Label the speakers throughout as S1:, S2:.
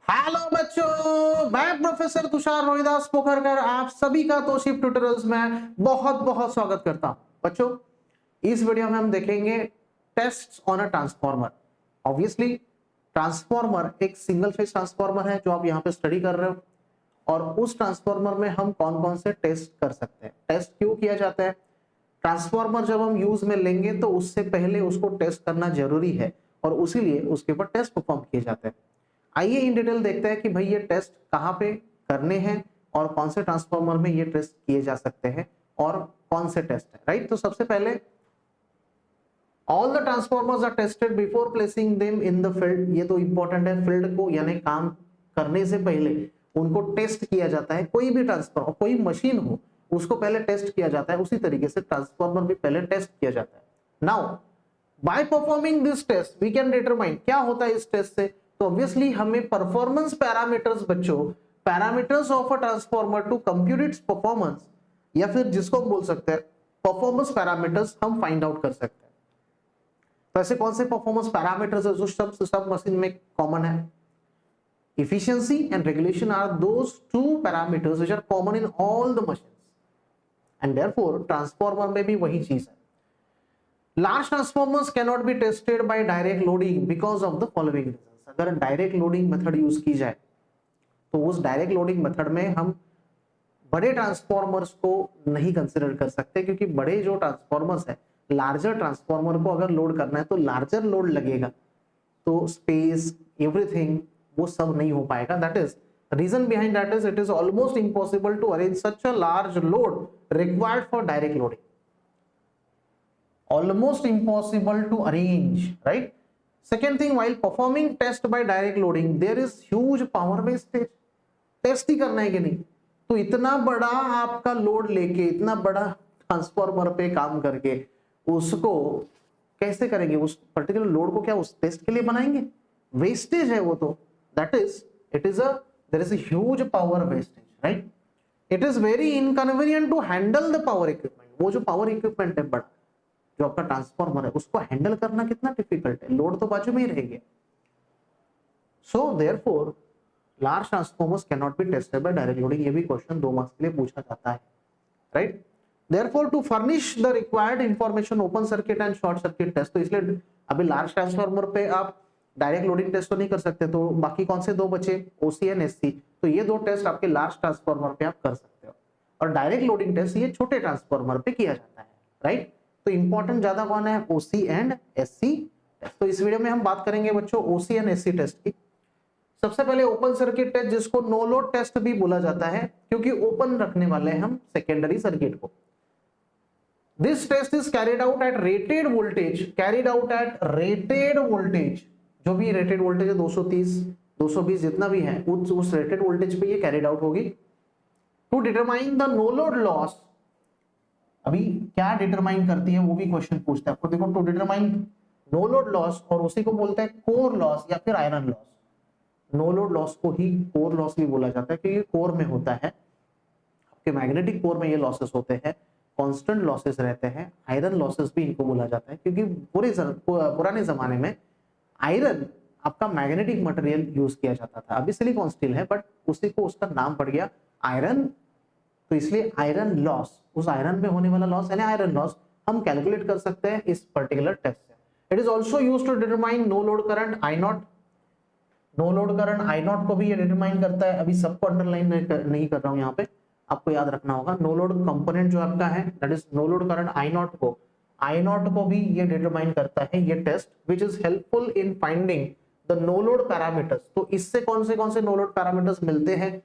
S1: Hello बच्चों, मैं professor Tushar Rohidas Pokharkar आप सभी का तोशिफ ट्यूटोरियल्स में बहुत बहुत स्वागत करता हूं। बच्चों, इस वीडियो में हम देखेंगे tests on a transformer. Obviously transformer एक सिंगल फेज ट्रांसफॉर्मर है जो आप यहाँ पे स्टडी कर रहे हो, और उस ट्रांसफॉर्मर में हम कौन कौन से टेस्ट कर सकते हैं। टेस्ट क्यों किया जाता है? ट्रांसफॉर्मर जब हम यूज में लेंगे तो उससे पहले उसको टेस्ट करना जरूरी है, और उसीलिए उसके ऊपर टेस्ट परफॉर्म किए जाते हैं। आइए इन डिटेल देखते हैं कि भाई ये टेस्ट कहाँ पे करने हैं और कौन से ट्रांसफॉर्मर में ये टेस्ट किए जा सकते हैं और कौन से टेस्ट है। राइट, तो सबसे पहले all the transformers are tested before placing them in the field. ये तो इंपॉर्टेंट है, फील्ड को यानी काम करने से पहले उनको टेस्ट किया जाता है। कोई भी ट्रांसफॉर्मर, कोई मशीन हो, उसको पहले टेस्ट किया जाता है, उसी तरीके से ट्रांसफॉर्मर भी पहले टेस्ट किया जाता है। Now by performing this test we can determine क्या होता है इस टेस्ट से। तो ऑब्वियसली हमें परफॉर्मेंस पैरामीटर्स, बच्चों parameters of a transformer to compute its performance, या फिर जिसको हम बोल सकते हैं परफॉर्मेंस पैरामीटर्स, हम फाइंड आउट कर सकते हैं। तो ऐसे कौन से परफॉर्मेंस पैरामीटर्स है जो सब मशीन में कॉमन है? efficiency and regulation are those two parameters which are common in all the machines, and therefore transformer में भी वही चीज है। Large transformers cannot be tested by direct loading because of the following reasons। अगर direct loading method use की जाए तो उस डायरेक्ट लोडिंग मेथड में हम बड़े ट्रांसफॉर्मर्स को नहीं कंसिडर कर सकते, क्योंकि बड़े जो ट्रांसफॉर्मर्स है, लार्जर ट्रांसफॉर्मर को अगर लोड करना है तो लार्जर लोड लगेगा, तो स्पेस एवरीथिंग वो सब नहीं हो पाएगा। That is reason behind that is it is almost impossible to arrange such a large load required for direct loading. Almost impossible to arrange, right? Second thing, while performing test by direct loading there is huge power wastage। Test ही करना है कि नहीं, तो इतना बड़ा आपका load लेके, इतना बड़ा ट्रांसफॉर्मर पे काम करके उसको कैसे करेंगे? उस पर्टिकुलर लोड को क्या उस टेस्ट के लिए बनाएंगे? वेस्टेज है वो तो। That is it is a there is a huge power wastage, right? It is very inconvenient to handle the power equipment. वो जो पावर इक्विपमेंट है बड़ा, जो आपका ट्रांसफॉर्मर है, उसको हैंडल करना कितना डिफिकल्ट है, लोड तो बाजू में ही रहेगी। So therefore large transformers can not be tested by direct loading. ये भी क्वेश्चन 2 मार्क्स के लिए पूछा जाता है, right? Therefore to furnish the required information open circuit and short circuit test, तो इसलिए अभी लार्ज ट्रांसफॉर्मर पे आप डायरेक्ट लोडिंग टेस्ट तो नहीं कर सकते, तो बाकी कौन से दो बचे? ओसी एंड एससी। तो ये दो टेस्ट आपके लार्ज ट्रांसफॉर्मर पे आप कर सकते हो, और डायरेक्ट लोडिंग टेस्ट ये छोटे ट्रांसफॉर्मर पे किया जाता है, राइट? तो इंपॉर्टेंट ज्यादा कौन है? ओसी एंड एससी टेस्ट। तो इस वीडियो में हम बात करेंगे बच्चों ओसी एंड एससी टेस्ट की। सबसे पहले ओपन सर्किट टेस्ट, जिसको नो लोड टेस्ट भी बोला जाता है, क्योंकि ओपन रखने वाले हैं हम सेकेंडरी सर्किट को। This test is carried out at rated voltage, carried out at rated voltage. जो भी रेटेड वोल्टेज है 230 220 जितना भी है, उस रेटेड वोल्टेज पे ये कैरिड आउट होगी। To determine the no load loss, अभी क्या डिटरमाइन करती है वो भी क्वेश्चन पूछता है आपको। देखो, to determine no load loss, और उसी को बोलते हैं कोर लॉस या फिर iron loss. No load loss को ही कोर लॉस भी बोला जाता है, क्योंकि कोर में होता है, आपके मैग्नेटिक कोर में ये लॉसेस होते हैं, कांस्टेंट लॉसेस रहते हैं। आयरन लॉसेस भी इनको बोला जाता है, क्योंकि पुराने जमाने में आयरन आपका मैग्नेटिक मटेरियल यूज किया जाता था। अभी सिलिकॉन स्टील है, बट उसी को उसका नाम पड़ गया आयरन, तो इसलिए आयरन लॉस, उस आयरन में होने वाला लॉस यानी आयरन लॉस हम कैलकुलेट कर सकते हैं इस पर्टिकुलर टेस्ट से। It is also use to determine no load current I naught. No load current I naught को भी ये डिटरमाइन करता है। अभी सबको अंडरलाइन नहीं कर रहा हूं, यहाँ पे आपको याद रखना होगा। नो लोड कंपोनेंट जो आपका है, that is no load current I naught को भी ये डिटरमाइन करता है ये test, which is helpful in finding the no load parameters. तो इससे कौन से नो लोड पैरामीटर्स मिलते हैं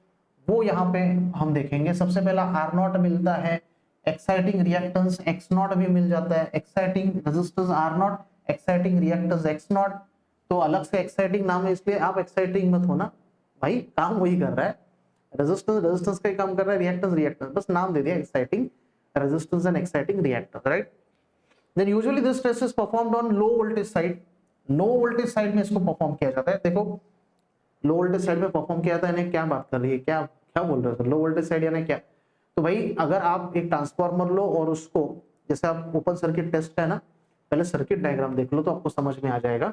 S1: वो यहाँ पे हम देखेंगे। सबसे पहला आर नॉट मिलता है, एक्साइटिंग रिएक्टेंस एक्स नॉट भी मिल जाता है, exciting resistance R not, exciting reactance x not. तो अलग से एक्साइटिंग नाम है, इसलिए आप एक्साइटिंग मत होना भाई, काम वही कर रहा है। रेजिस्टेंस का ही काम कर रहा है, रिएक्टेंस बस नाम दे दिया, exciting resistance and exciting reactance, right? Then usually this test is performed on low voltage side. Low voltage side में इसको परफॉर्म किया जाता है। देखो, लो वोल्टेज साइड में परफॉर्म किया जाता है, यानी क्या बात कर रही है, क्या क्या बोल रहे हो? लो वोल्टेज साइड यानी क्या? तो भाई अगर आप एक ट्रांसफॉर्मर लो और उसको, जैसे आप ओपन सर्किट टेस्ट का है ना, पहले सर्किट डायग्राम देख लो तो आपको समझ में आ जाएगा।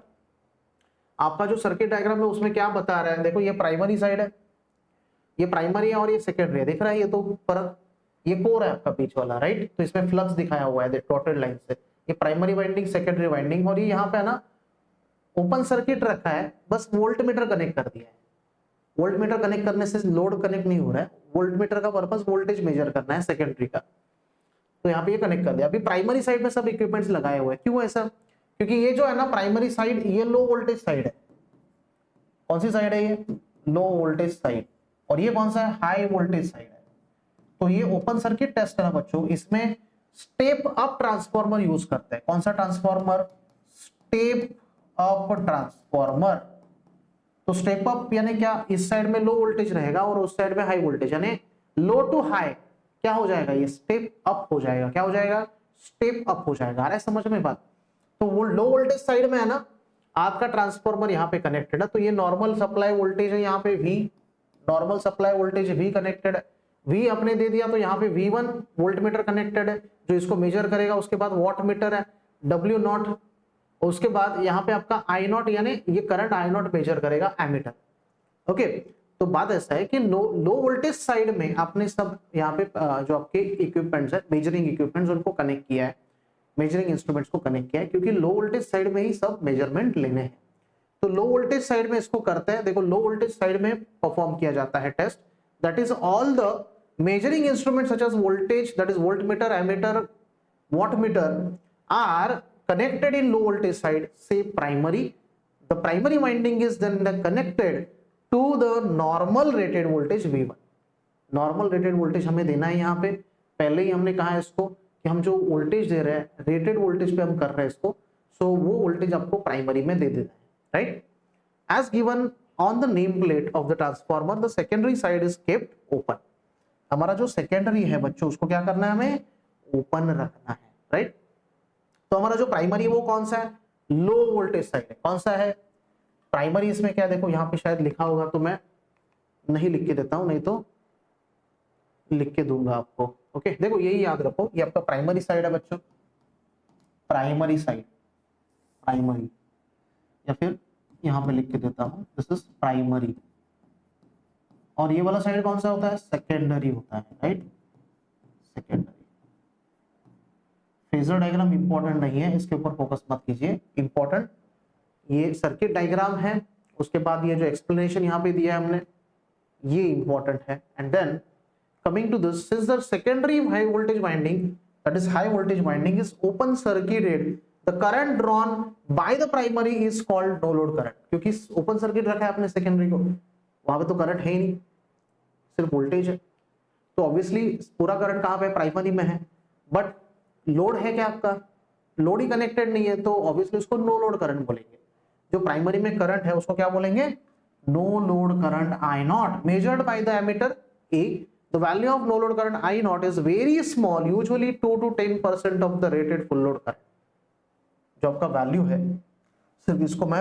S1: आपका जो सर्किट डायग्राम है उसमें क्या बता रहा है, देखो ये प्राइमरी साइड है, ये प्राइमरी है और ये सेकेंडरी है, दिख रहा है ये तो फर्क, ये कोर है आपका बीच वाला, राइट। तो इसमें फ्लक्स दिखाया हुआ है डॉटेड लाइन से, ये प्राइमरी वाइंडिंग सेकेंडरी वाइंडिंग, और ये यहाँ पे है ना ओपन सर्किट रखा है, बस वोल्ट मीटर कनेक्ट कर दिया है। वोल्ट मीटर कनेक्ट करने से लोड कनेक्ट नहीं हो रहा है, वोल्ट मीटर का पर्पस वोल्टेज मेजर करना है सेकेंडरी का, तो यहाँ पे ये कनेक्ट कर दिया। अभी प्राइमरी साइड में सब इक्विपमेंट्स लगाए हुए हैं, क्यों ऐसा, क्योंकि ये जो है ना प्राइमरी साइड ये लो वोल्टेज साइड है। कौन सी साइड है ये, लो वोल्टेज साइड, और ये कौन सा है, हाई वोल्टेज साइड है। तो ये ओपन सर्किट टेस्ट है ना बच्चों, इसमें स्टेप अप ट्रांसफॉर्मर यूज करते हैं। कौन सा ट्रांसफॉर्मर, स्टेप अप ट्रांसफॉर्मर। तो स्टेप अप यानी क्या, इस साइड में लो वोल्टेज रहेगा और उस साइड में हाई वोल्टेज, यानी लो टू हाई क्या हो जाएगा, ये स्टेप अप हो जाएगा। क्या हो जाएगा, स्टेप अप हो जाएगा। आ रहा है समझ में बात। तो वो लो वोल्टेज साइड में है ना आपका ट्रांसफॉर्मर यहाँ पे कनेक्टेड है, तो ये नॉर्मल सप्लाई वोल्टेज है, यहाँ पे V normal supply voltage V connected है, V अपने दे दिया तो यहाँ पे V1 वोल्ट मीटर कनेक्टेड है जो इसको मेजर करेगा। उसके बाद वॉट मीटर है W0, उसके बाद यहाँ पे आपका I0 यानी ये करंट I0 मेजर करेगा एमीटर। ओके, तो बात ऐसा है कि लो वोल्टेज साइड में आपने सब यहाँ पे जो आपके इक्विपमेंट्स है, मेजरिंग इक्विपमेंट्स, उनको कनेक्ट किया है, मेजरिंग इंस्ट्रूमेंट्स को कनेक्ट किया है, क्योंकि लो वोल्टेज साइड में ही सब मेजरमेंट लेने हैं। तो लो वोल्टेज साइड में इसको करते हैं, देखो लो वोल्टेज साइड में परफॉर्म किया जाता है test, that is all the measuring instruments such as voltage, that is voltmeter, ammeter, wattmeter are connected in low voltage side, say primary. The primary winding is then connected to the normal rated voltage V1. Normal rated voltage हमें देना है यहाँ पे, पहले ही हमने कहा है इसको कि हम जो वोल्टेज दे रहे हैं रेटेड वोल्टेज पे हम कर रहे हैं इसको, सो वो वोल्टेज आपको प्राइमरी में दे देना है, right. As given on the name plate of the transformer, the secondary side is kept open. हमारा जो सेकेंडरी है बच्चों उसको क्या करना है, हमें ओपन रखना है, राइट। तो हमारा जो प्राइमरी है वो कौन सा है, लो वोल्टेज साइड है। कौन सा है प्राइमरी, इसमें क्या देखो यहाँ पे शायद लिखा होगा, तो मैं नहीं लिख के देता हूं, नहीं तो लिख के दूंगा आपको। ओके, देखो यही याद रखो, ये आपका प्राइमरी साइड है बच्चों, प्राइमरी साइड, प्राइमरी, या फिर यहाँ पे लिख के देता हूं दिस इज प्राइमरी। और ये वाला साइड कौन सा होता है, सेकेंडरी होता है, right, secondary. Phasor diagram important नहीं है, इसके ऊपर फोकस मत कीजिए, इंपॉर्टेंट ये सर्किट डायग्राम है, उसके बाद ये जो एक्सप्लेनेशन यहाँ पे दिया है हमने ये इंपॉर्टेंट है। And then coming to this, since the secondary high voltage winding, that is high voltage winding, is open circuited, the current drawn by the primary is called no load current। क्योंकि open circuit रखा है आपने secondary को, वहां पे तो current है ही नहीं, सिर्फ वोल्टेज है, तो ऑब्वियसली पूरा करंट कहां पे, प्राइमरी में है। बट लोड है क्या आपका, लोड ही कनेक्टेड नहीं है, तो ऑब्वियसली उसको नो लोड करंट बोलेंगे। जो प्राइमरी में करंट है उसको क्या बोलेंगे, no load current I0 measured by the ammeter A। The value of no load current I0 is very small, usually 2 to 10% of the rated full load current। जो आपका value है, सिर्फ इसको मैं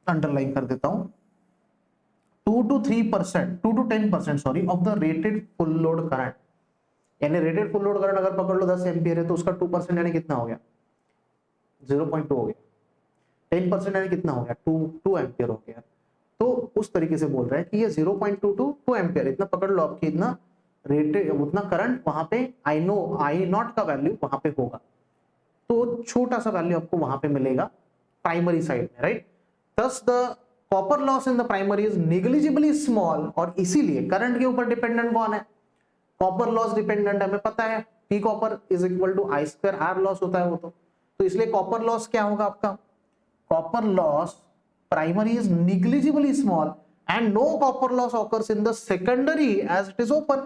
S1: अंडरलाइन कर देता हूं, 2 to 3%, 2 to 10% sorry of the rated full load current. यानी रेटेड फुल लोड करंट अगर पकड़ लो 10 एम्पियर है तो उसका 2% यानी कितना हो गया, 0.2 हो गया। 10% यानी कितना हो गया, 2 एम्पियर हो गया। तो उस तरीके से बोल रहा है कि ये 0.2 to 2 एम्पियर इतना पकड़ लो, आपकी इतना रेटेड उतना करंट वहां पे I0 का वैल्यू वहां पे होगा, तो छोटा सा वैल्यू आपको वहां पे मिलेगा प्राइमरी साइड में, right. Thus the copper loss in the primary is negligibly small, और इसीलिए करंट के ऊपर डिपेंडेंट कौन है, कॉपर लॉस डिपेंडेंट है, हमें पता है P copper is equal to I square R loss होता है वो, तो इसलिए कॉपर लॉस क्या होगा आपका, copper loss primary is negligibly small and no copper loss occurs in the secondary as it is open।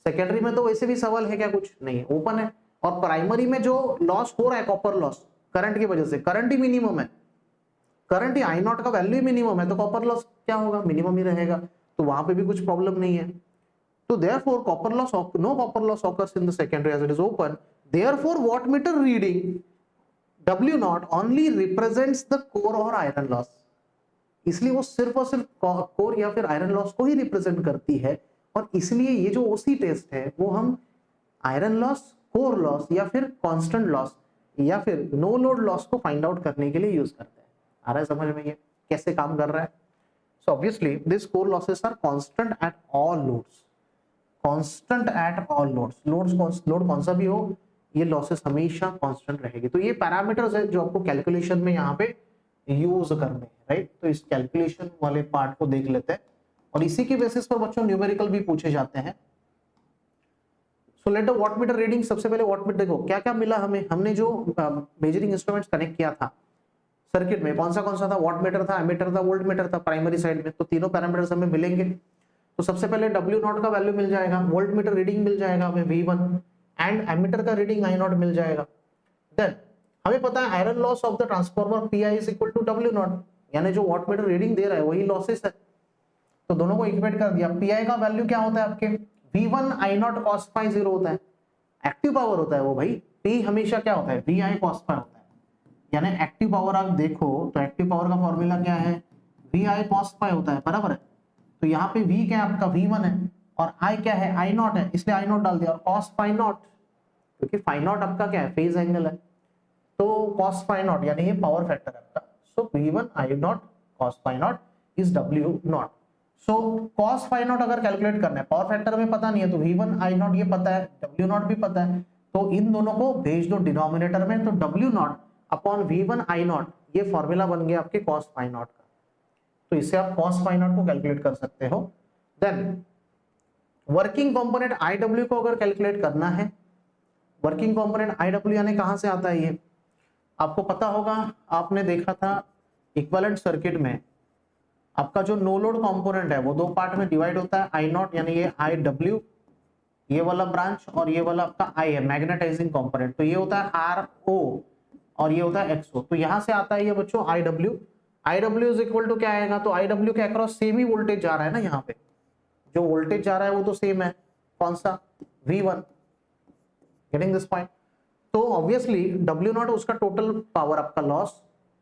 S1: secondary में तो वैसे भी सवाल है क्या, कुछ नहीं, ओपन है। और प्राइमरी में जो लॉस हो रहा है कॉपर लॉस करंट की वजह से, करंट ही मिनिमम है, करंट ही I0 का वैल्यू ही मिनिमम है, तो कॉपर लॉस क्या होगा, मिनिमम ही रहेगा, तो वहां पे भी कुछ प्रॉब्लम नहीं है। तो therefore copper loss, no copper loss occurs in the secondary as it is open, therefore wattmeter reading W0 only represents the core or iron loss। इसलिए वो सिर्फ और सिर्फ कोर या फिर आयरन लॉस को ही रिप्रेजेंट करती है, और इसलिए ये जो ओसी टेस्ट है वो हम आयरन लॉस, कोर लॉस या फिर कांस्टेंट लॉस या फिर नो लोड लॉस को फाइंड आउट करने के लिए यूज करते हैं। आ रहा है समझ में ये। कैसे काम कर रहा है. So obviously these core losses are constant at all loads. Constant at all loads. Load कौन सा भी हो, ये लॉसेस हमेशा कांस्टेंट रहेगी. तो ये पैरामीटर्स है जो आपको कैलकुलेशन में यहाँ पे यूज करने हैं, राइट. तो इस कैलकुलेशन वाले पार्ट को देख लेते हैं और इसी के बेसिस पर बच्चों न्यूमेरिकल भी पूछे जाते हैं. So let the wattmeter reading. सबसे पहले वॉटमीटर देखो क्या क्या मिला हमें. हमने जो मेजरिंग इंस्ट्रूमेंट्स कनेक्ट किया था सर्किट में, कौन सा था, वॉटमीटर था, एमीटर था, वोल्टमीटर था प्राइमरी साइड में. तो तीनों पैरामीटर्स हमें मिलेंगे. तो सबसे पहले W0 का वैल्यू मिल जाएगा, वोल्टमीटर रीडिंग मिल जाएगा हमें V1 एंड एमीटर का रीडिंग I0 मिल जाएगा. देन हमें पता है iron loss of the transformer PI is equal to W0, यानी जो वॉटमीटर रीडिंग दे रहा है वही लॉसेस है. तो दोनों को इक्वेट कर दिया. PI का वैल्यू क्या होता है आपके, V1 I0 cos phi 0 होता है. एक्टिव पावर होता है वो भाई. P हमेशा क्या होता है, VI cos phi होता है. यानी एक्टिव पावर आप देखो तो एक्टिव पावर का फॉर्मूला क्या है, VI cos phi होता है, बराबर है. तो यहाँ पे V क्या है आपका, V1 है और I क्या है, I0 है, इसलिए I0 डाल दिया. और cos phi नॉट, क्योंकि phi नॉट आपका क्या है, फेज एंगल है, तो cos phi नॉट यानी ये पावर फैक्टर है आपका. सो V1 I0 cos phi not is W0. So cos phi not अगर कैलकुलेट करना है, पावर फैक्टर में पता नहीं है, तो V1 I0 ये पता है, W0 भी पता है, तो इन दोनों को भेज दो डिनोमिनेटर में. तो W0 अपॉन V1 I0 ये फॉर्मूला बन गया आपके cos phi नॉट का. तो इससे आप cos phi नॉट को कैलकुलेट कर सकते हो. देन वर्किंग कंपोनेंट IW को अगर कैलकुलेट करना है, वर्किंग कंपोनेंट IW यानी कहां से आता है, ये आपको पता होगा. आपने देखा था इक्विवेलेंट सर्किट में आपका जो नो लोड कंपोनेंट है वो दो पार्ट में डिवाइड होता है. I0 यानी ये IW ये वाला ब्रांच और ये वाला आपका I है, मैग्नेटाइजिंग कंपोनेंट. तो ये होता है RO और ये होता है XO. तो यहां से आता है ये बच्चों IW. IW is equal to क्या आएगा, तो IW के अक्रॉस सेम ही वोल्टेज जा रहा है ना, यहाँ पे जो वोल्टेज जा रहा है वो तो सेम है, कौन सा, V1. Getting this point. तो ऑब्वियसली W0 उसका टोटल पावर आपका loss,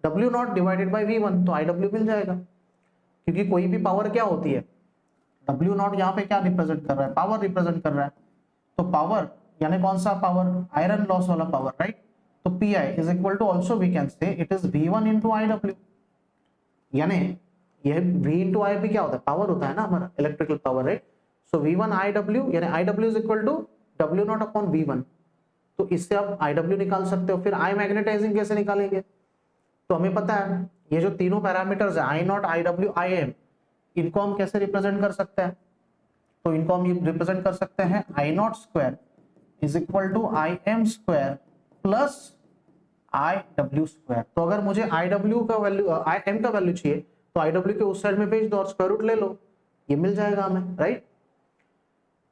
S1: W0 divided by V1, तो IW मिल जाएगा. क्योंकि कोई भी पावर क्या होती है, W0 यहाँ पे क्या रिप्रेजेंट कर रहा है, पावर रिप्रेजेंट कर रहा है. तो पावर यानी कौन सा पावर, आयरन लॉस वाला पावर, राइट. तो PI is equal to also we can say it is V1 into IW. यानी ये V इंटू I भी क्या होता है, पावर होता है ना हमारा, electrical power, right. So V1 IW यानी IW is equal to W0 upon V1. तो इससे आप IW निकाल सकते हो. फिर I मैग्नेटाइजिंग कैसे निकालेंगे, तो हमें पता है ये जो तीनों पैरामीटर्स है I0 IW IM, इनको हम कैसे रिप्रेजेंट कर सकते हैं. तो इनको हम रिप्रेजेंट कर सकते हैं I0 square is equal to IM square plus IW square. तो अगर मुझे IW का वैल्यू IM का वैल्यू चाहिए तो IW के उस साइड में भेज दो और स्क्वायर रूट ले लो, ये मिल जाएगा हमें, राइट.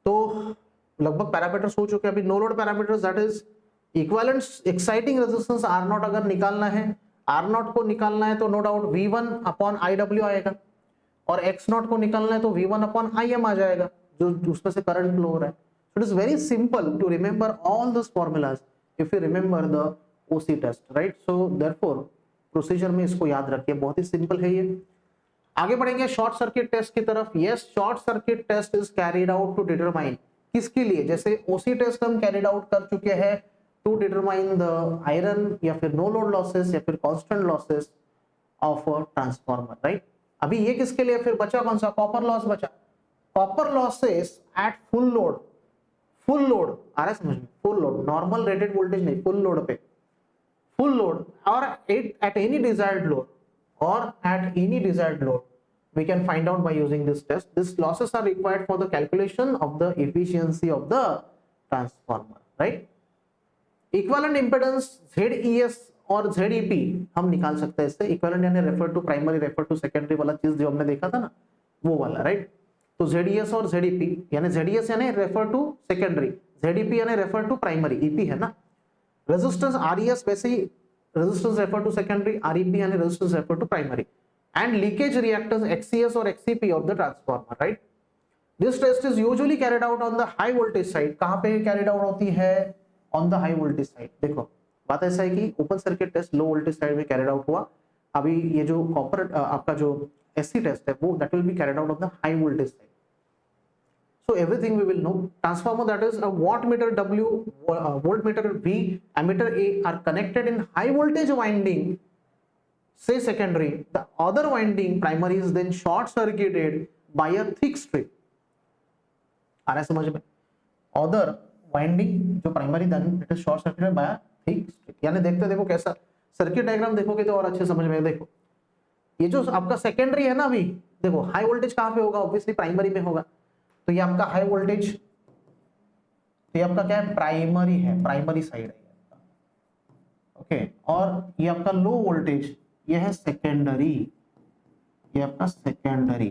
S1: तो लगभग पैरामीटर्स हो चुके हैं. अभी no load parameters that is equivalent exciting resistance R0 अगर निकालना है, R0 को निकालना है तो no doubt V1 upon IW आएगा और X0 को निकालना है तो V1 अपॉन IM आ जाएगा, जो उसमें से करंट फ्लो हो रहा है. It is very simple to remember all this formulas if you remember the OC test, right. So therefore procedure में इसको याद रखिए, बहुत ही सिंपल है ये. आगे बढ़ेंगे शॉर्ट सर्किट टेस्ट की तरफ. Yes, short circuit test is carried out to determine, किसके लिए, जैसे OC टेस्ट हम कैरिड आउट कर चुके हैं टू डिटरमाइन द आयरन या फिर नो लोड लॉसेस या फिर constant losses of a transformer, right. अभी ये किसके लिए फिर बचा, कौन सा, कॉपर लॉस बचा. Copper losses at full load, full load आ रहा है समझ में, full load, normal rated voltage नहीं, फुल लोड पे, full load or at any desired load or at any desired load we can find out by using this test. These losses are required for the calculation of the efficiency of the transformer, right. Equivalent impedance ZES और ZEP हम निकाल सकते हैं इससे. Equivalent यानी refer to primary, refer to secondary वाला चीज जो हमने देखा था ना, वो वाला, राइट. तो ZES और ZEP यानी ZES यानी रेफर टू सेकेंडरी, ZEP यानी रेफर टू प्राइमरी, EP है ना. रेजिस्टेंस RES वैसे ही resistance refer to secondary, REP यानी resistance refer to primary. And leakage reactance XCS और XCP of the transformer, right. This test is usually carried out on the high voltage side. कहां पे carried out होती है, on the high voltage side. देखो बात ऐसा है कि ओपन सर्किट टेस्ट लो वोल्टेज साइड में कैरिड आउट हुआ. अभी ये जो कॉपर आपका जो SC टेस्ट है वो that will be carried out on the high voltage side. So everything we will know. Transformer, that is a wattmeter W, voltmeter V, ammeter A are connected in high voltage winding say secondary, the other winding primary is then short circuited by a thick strip. आ रहा है समझ में? other winding जो primary then it is short circuited by a thick strip. यानी देखते देखो कैसा circuit diagram देखोगे तो और अच्छे समझ में। देखो ये जो आपका सेकेंडरी है ना, अभी देखो हाई वोल्टेज कहां पे होगा, ऑब्वियसली प्राइमरी में होगा। तो ये आपका हाई वोल्टेज, तो ये आपका क्या है, प्राइमरी है, प्राइमरी साइड है ओके। और ये आपका लो वोल्टेज ये है सेकेंडरी, ये आपका सेकेंडरी।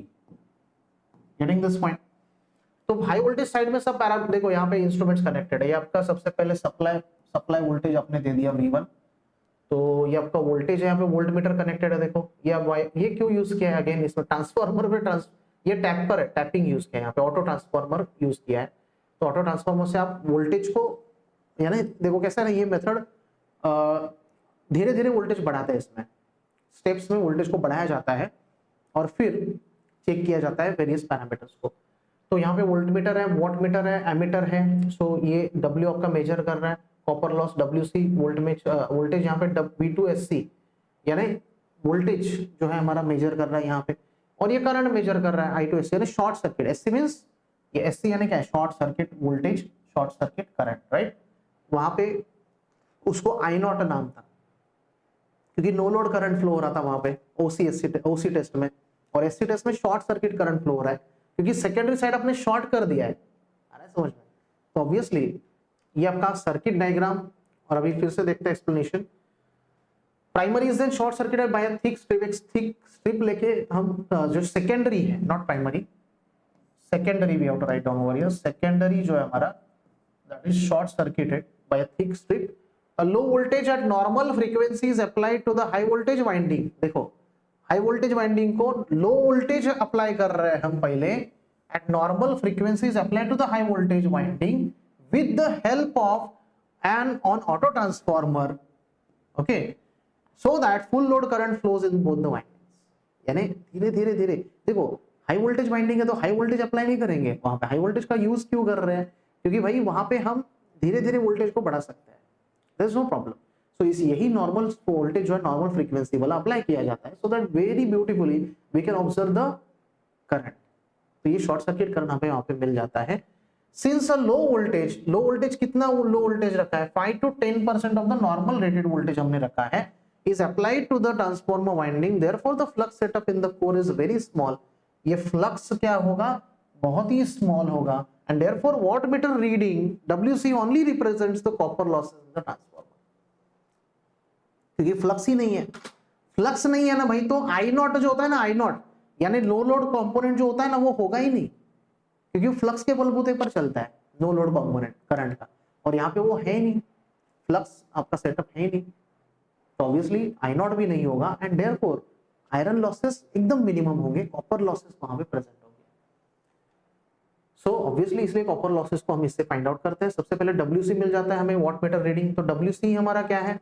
S1: Getting this point? तो हाई वोल्टेज साइड में सब पैरामीटर देखो, यहाँ पे इंस्ट्रूमेंट्स कनेक्टेड है। ये आपका सबसे पहले सप्लाई वोल्टेज आपने दे दिया V1, तो ये आपका वोल्टेज है, यहाँ पे वोल्ट मीटर कनेक्टेड है। देखो ये क्यों यूज किया है, अगेन इसमें ट्रांसफार्मर पे ये टैपर है, टैपिंग यूज किया है यहाँ पे, ऑटो ट्रांसफार्मर यूज किया है। तो ऑटो ट्रांसफार्मर से आप वोल्टेज को, यानी देखो कैसा है ना, ये मेथड धीरे धीरे वोल्टेज बढ़ाते हैं, इसमें स्टेप्स में वोल्टेज को बढ़ाया जाता है और फिर चेक किया जाता है वेरियस पैरामीटर्स को। तो यहाँ पे वोल्ट मीटर है, वॉट मीटर है, एमीटर है। सो ये W आपका मेजर कर रहा है, कॉपर लॉस WC, वोल्टेज यहाँ पे V2SC यानी वोल्टेज जो है हमारा मेजर कर रहा है यहाँ पे, और ये करंट मेजर कर रहा है I2SC यानी शॉर्ट सर्किट। SC मींस ये SC यानी क्या है, short circuit voltage, short circuit current, right. वहां पे उसको I0 नाम था क्योंकि नो लोड करंट फ्लो हो रहा था वहां पे OC टेस्ट में, और SC टेस्ट में शॉर्ट सर्किट करंट फ्लो हो रहा है क्योंकि सेकेंडरी साइड आपने शॉर्ट कर दिया है। आ रहा है समझ में? तो ऑब्वियसली ये आपका सर्किट डायग्राम, और अभी फिर से देखते हैं explanation. Primary is then short circuited by a thick strip. एक थिक स्ट्रिप लेके हम जो सेकेंडरी है, not primary, secondary we have to write down over here. Secondary जो है हमारा that is short circuited by a thick strip. A low voltage at normal frequency is applied to the high voltage winding। देखो high voltage winding को low voltage apply कर रहे हैं हम पहले, at normal frequencies apply to the high voltage winding with the help of an on auto transformer okay, so that full load current flows in both the windings. यानी धीरे धीरे धीरे देखो हाई वोल्टेज वाइंडिंग है तो high voltage apply नहीं करेंगे वहां पे। हाई वोल्टेज का यूज क्यों कर रहे हैं, क्योंकि भाई वहां पे हम धीरे धीरे वोल्टेज को बढ़ा सकते हैं, देयर इज नो प्रॉब्लम। सो इस यही नॉर्मल वोल्टेज जो है नॉर्मल फ्रीक्वेंसी वाला अप्लाई किया जाता है, so that very beautifully we can observe the current. तो ये शॉर्ट सर्किट करंट हमें वहां पे मिल जाता है। सिंस अ लो वोल्टेज कितना लो वोल्टेज रखा है, 5 to 10% of the normal rated voltage हमने रखा है, is applied to the transformer winding, therefore the flux setup in the core is very small। ये फ्लक्स क्या होगा, बहुत ही स्मॉल होगा, and therefore wattmeter reading WC only represents the copper losses in the transformer। क्योंकि flux ही नहीं है, flux नहीं है ना भाई, तो I0 जो होता है ना, I0 यानी लो लोड कंपोनेंट जो होता है ना, वो होगा ही नहीं, क्योंकि फ्लक्स के बलबूते पर चलता है नो लोड कंपोनेंट करंट का, और यहाँ पे वो है नहीं, फ्लक्स आपका सेटअप है नहीं, तो ऑब्वियसली I0 भी नहीं होगा, एंड देयरफॉर आयरन लॉसेस एकदम मिनिमम होंगे, कॉपर लॉसेस वहां पे प्रेजेंट होंगे। सो ऑब्वियसली इसलिए कॉपर लॉसेस को हम इससे फाइंड आउट करते हैं। सबसे पहले WC मिल जाता है हमें, वॉट मीटर रीडिंग। तो WC हमारा क्या है,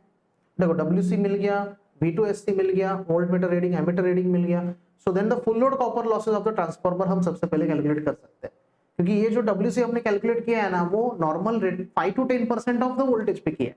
S1: देखो WC मिल गया, V2SC मिल गया, voltmeter reading, ammeter reading मिल गया। So then the full load copper losses of the transformer हम सबसे पहले कैलकुलेट कर सकते हैं, क्योंकि ये जो WC हमने कैलकुलेट किया है ना, वो normal rate 5 to 10% of the voltage पे किया है।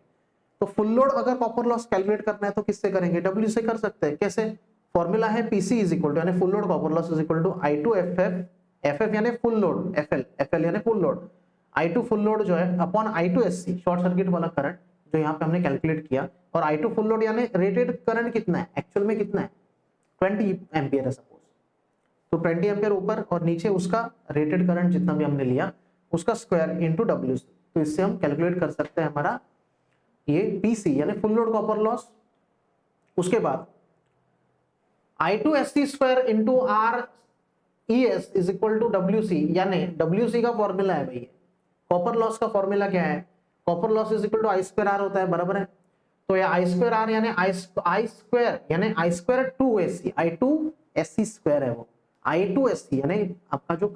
S1: तो फुल लोड अगर कॉपर लॉस कैलकुलेट करना है तो किससे करेंगे, W से कर सकते हैं। कैसे, फॉर्मूला है PC इज इक्वल टू, यानी full load copper loss is equal to I2FF, FF यानी फुल लोड, FL यानी full load, I2 full load जो है अपॉन I2SC शॉर्ट सर्किट वाला करंट जो यहाँ पे हमने कैलकुलेट किया, और I2 फुल लोड यानी रेटेड करंट कितना है, एक्चुअल में कितना है 20 एम्पियर है सपोज, तो 20 एम्पियर ऊपर और नीचे उसका रेटेड करंट जितना भी हमने लिया उसका स्क्वायर इनटू WC। तो इससे हम कैलकुलेट कर सकते हैं हमारा ये PC यानी फुल लोड कॉपर लॉस। उसके बाद I2SC square into RES is equal to WC, यानी WC का फॉर्मूला है भाई, कॉपर लॉस का फॉर्मूला क्या है, copper loss is equal to I square R होता है, बराबर है। तो ये I स्क्वायर R यानी I स्क्वायर यानी I square 2SC, I2SC square है वो, I2SC यानी आपका जो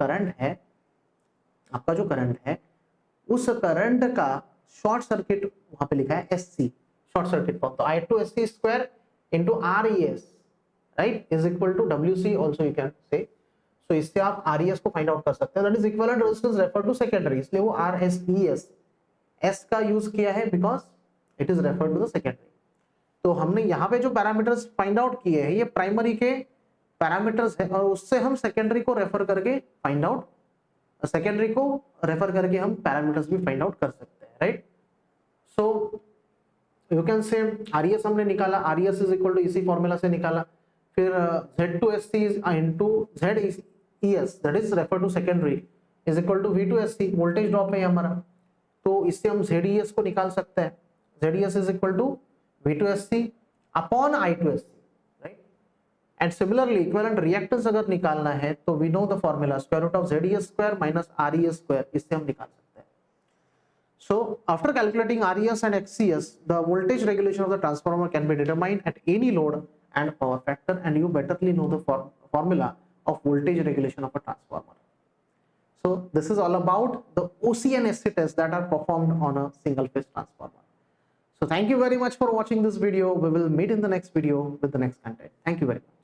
S1: करंट है उस करंट का शॉर्ट सर्किट वहां पे लिखा है SC, शॉर्ट सर्किट फॉर्म। तो I2SC square into RES right is equal to WC also you can say. So इससे आप RES को फाइंड आउट कर सकते हैं, that is equivalent resistance refer to secondary, इसलिए वो RSES S का यूज किया है because it is refer to the secondary. तो हमने यहाँ पे जो पैरामीटर्स फाइंड आउट किए हैं ये प्राइमरी के पैरामीटर्स है और उससे हम सेकेंडरी को रेफर करके फाइंड आउट, सेकेंडरी को रेफर करके हम पैरामीटर्स भी फाइंड आउट कर सकते हैं, right. So you can say RES हमने निकाला, RES इज इक्वल टू इसी फॉर्मूला से निकाला, फिर Z2SC into ZES that is refer to secondary is equal to V2SC, voltage drop है हमारा, तो इससे हम ZES को निकाल सकते हैं, ZES is equal to V2SC upon I2SC, right. And similarly equivalent reactance अगर निकालना है तो we know the formula square root of ZES square minus RES square, इससे हम निकाल सकते हैं। So after calculating RES and XCS, the voltage regulation of the transformer can be determined at any load and power factor, and you betterly know the formula of voltage regulation of a transformer. So this is all about the OC and SC tests that are performed on a single phase transformer. So thank you very much for watching this video. We will meet in the next video with the next content. Thank you very much.